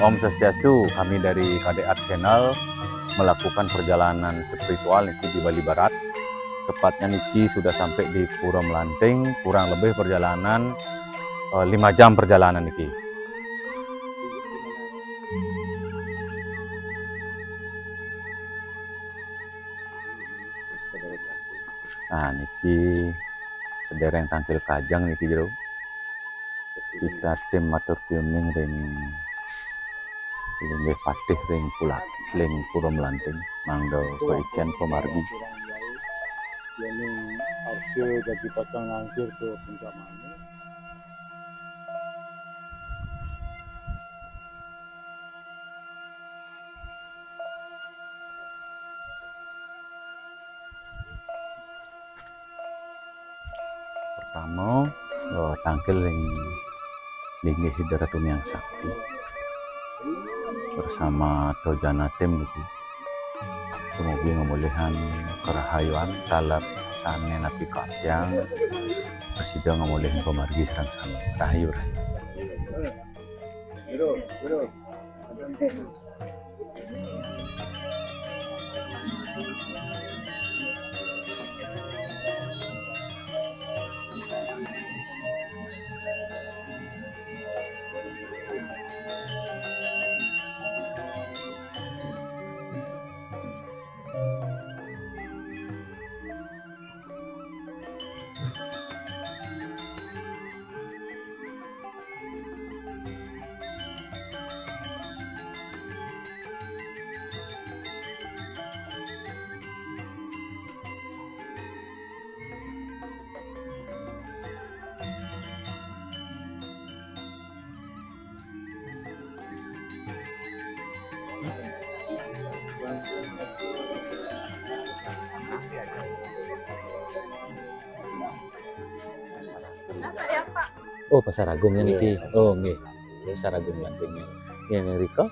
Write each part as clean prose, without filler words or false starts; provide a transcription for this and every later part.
Om Swastiastu, kami dari KD Art Channel melakukan perjalanan spiritual niki di Bali Barat. Tepatnya niki sudah sampai di Puro Melanting, kurang lebih perjalanan 5 jam perjalanan niki. Nah niki sedereng tampil kajang niki jero. Kita tim matur tuning ring Linggih Patih ring Pulak ling Puro Melanting mangdo Ijen Pemargi. Ini hasil jadi patang ngangkir ke puncak mana? Pertama tangkil Linggih Hidratum yang Sakti bersama Tojana tim gitu. Kemudian pemulihan kerahayuan talap sane napi kasyang presiden pemulihan pemargi serang sama rahayu. Oh, Pasar Agungnya niki. Oh, nggih. Pasar Agung Melantingnya. Nggih, Riko.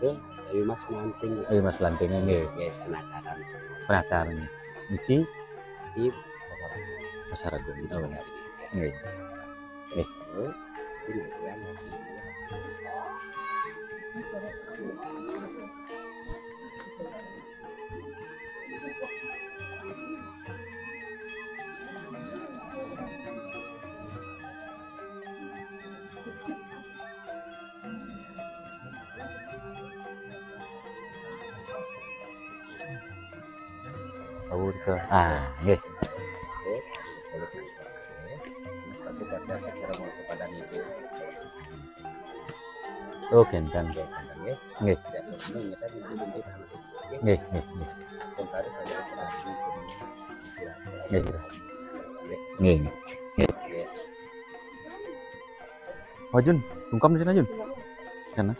Ayo Mas Melanting. Ayo Mas Melantingnya nggih. Penataran. Penataran. Niki Di Pasar Agung. Oh, benar. Nggih. Nggih. Nggih. Oh, gentang. Nggih. Nggih. Nggih, nggih, nggih. Nggih. Nggih. Nggih. Oh, Jun, bungkam di sana, Jun. Di sana.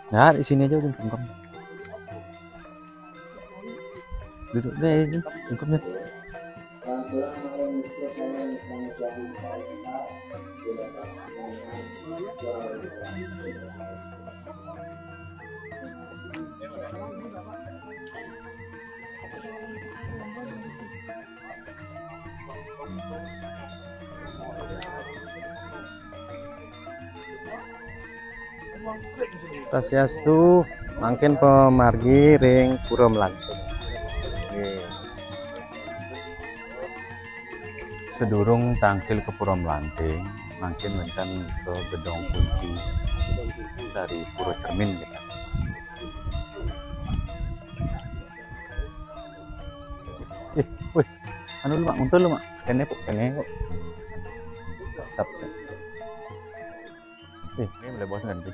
Nah, di sini aja Jun, bungkam. Duduk deh, Jun, bungkamnya. Swastiastu, mangkin pemargi ring Puro Melanting. Sedurung tangkil ke Puro Melanting, makin mencan ke Gedong Kunci dari Puro Cermin kita. Wih, anu lu mak, untul lu mak, kene kok. Sap. Ini boleh bos ganti.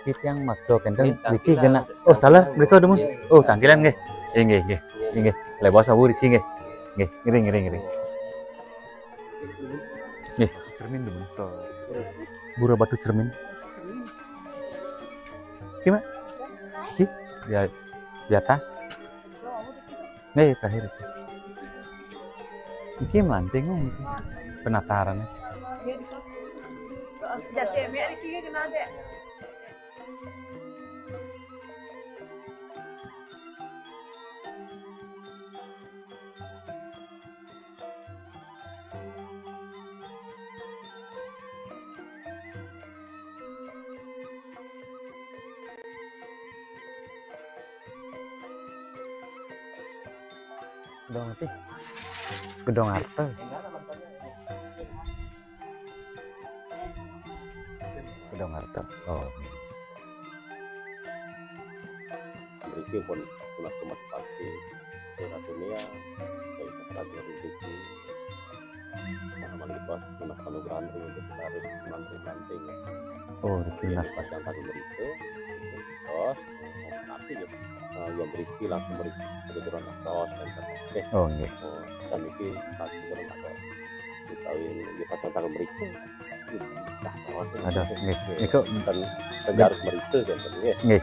Iki yang makdo kendang iki kena. Oh, salah mereka demo. Oh, tangkilan nggih. Nggih. nggih. Lewas awu iki nggih. Nggih, ngiri. Nggih, cermin dulu ke Bura Batu Cermin. Gimana? Di atas. Nih, terakhir itu. Iki melanting iki. Penatarannya. Jatuh ya, iki kenal deh. Gedong Harta. Gedong Harta. Oh. Mereka pun pulang ke Mas Pati, ke dunia, ke Ikatan Republik, nama lepas punak panugrahan untuk harus mantri banting. Oh, dinas pasang tadi mereka, terus nanti ya, yang berisi langsung berisi kebetulan atas dan Oh, nggih. dan ini pas kebetulan atas dikawin di pasang tadi mereka. Ada nggih. Niku Dan harus mereka kan ya. nggih.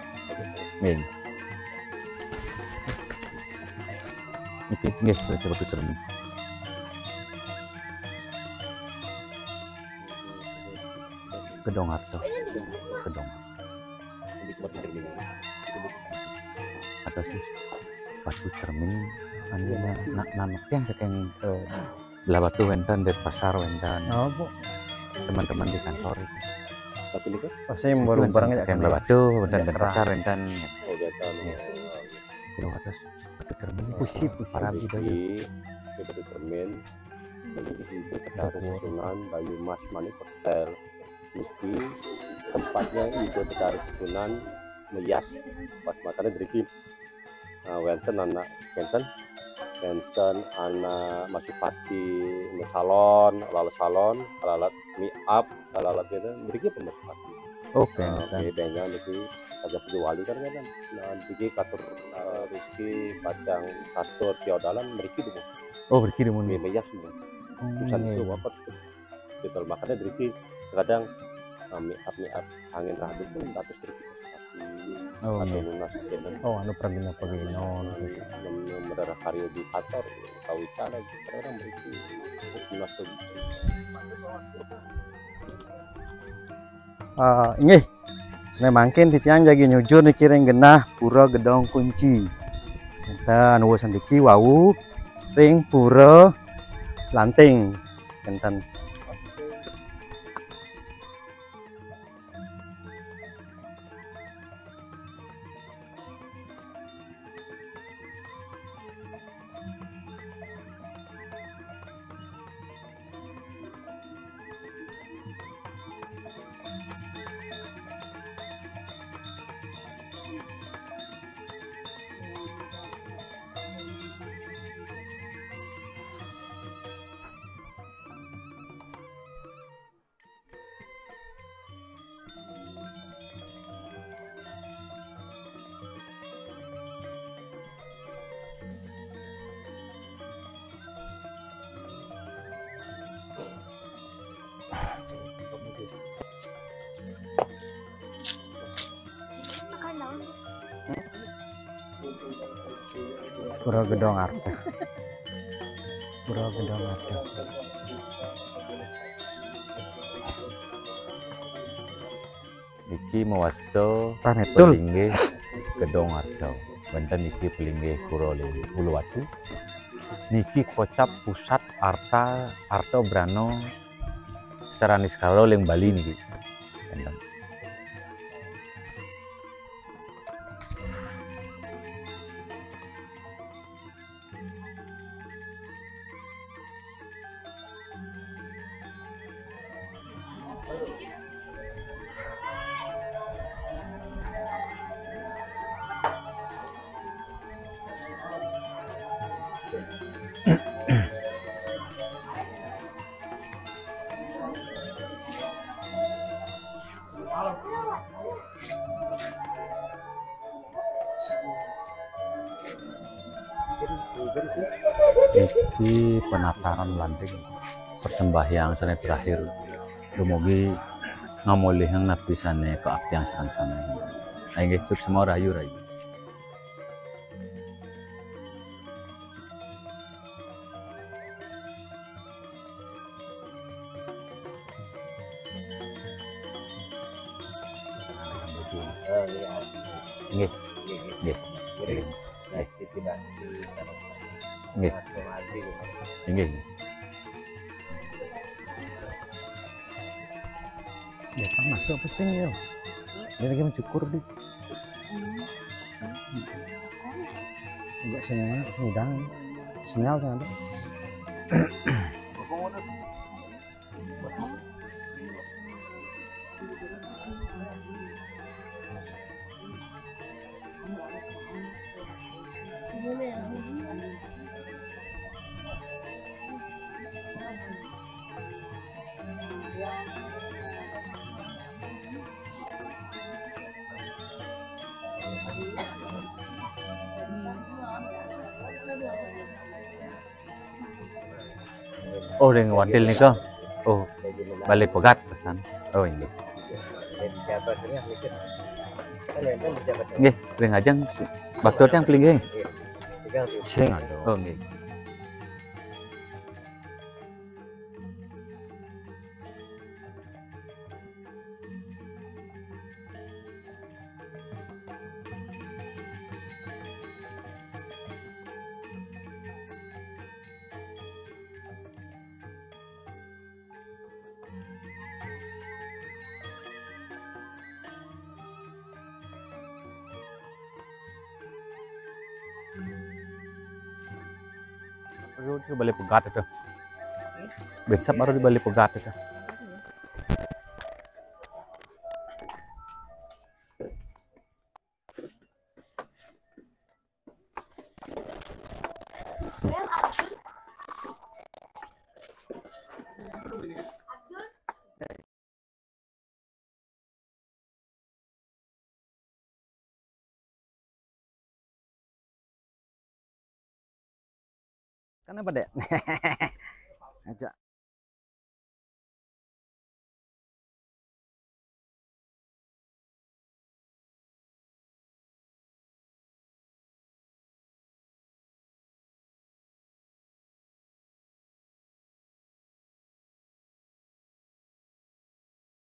Nggih. Iki nggih, coba Batu Cermin. Gedong Harta. Gedong. Atas nih. Batu Cermin anu namak yang saking belah batu wenten dari pasar wenten. Oh, Bu. Teman-teman di kantor itu. Tapi ini kan Pasti baru barang aja kan belah batu wenten dari pasar wenten. kegiatan Gedong atas Batu Cermin. Pusi. Para budaya. Batu Cermin di Betawi Susunan Bayu Mas Mani Hotel. Iki tempatnya itu Betawi Susunan melihat pas makannya dari wenten anak anak masuk pati salon lalat mie up lalat gitu beri pemasuk pati. Oke. Bedanya nanti aja wali kan nanti katur Rizky Padang katur Tiodalan beri dulu. Oh, berkirim mun. Meyas semua. Tulisan itu apa? Betul makanya Rizky kadang mie up angin radu pun status Rizky Oh, atau nggih. lunas dan Oh, anu perginon. mendarah karya di kantor tahu cara orang beri lunas tuh. Inggih. Seneng mangkin titian jagi nyujur nih kiring genah pura gedong kunci. Enten wis sandiki wau ring pura lanting. Enten pura gedong arta. Pura gedong arta. Iki mawasto Panetul. Pelinggih Gedong Arta. Benten iki Pelinggih Pura Uluwatu. Niki kocap pusat Arta Brano Seranis Kalo Leng Bali niki. Benten. Iki penataran lanting persembahyang sana terakhir. Dumugi ngamulih yang napisane keabdian sana. Ayo nggih semua rayu-rayu. Nggih. Nggih. Nggih. Nggih. Ya kan masuk pesing ya. Dia lagi mencukur di. Enggak sinyal, sedang sinyal kan ada. Oh, ring wadil nih kok. Oh, balik pegat pesan. Oh, ini. Nggih, ring ajang bakdot yang peling nggih. Sing ada. Oh, nggih. Baru di balik pegat itu. Besok baru di balik pegat itu. Kan apa dek? Ajak.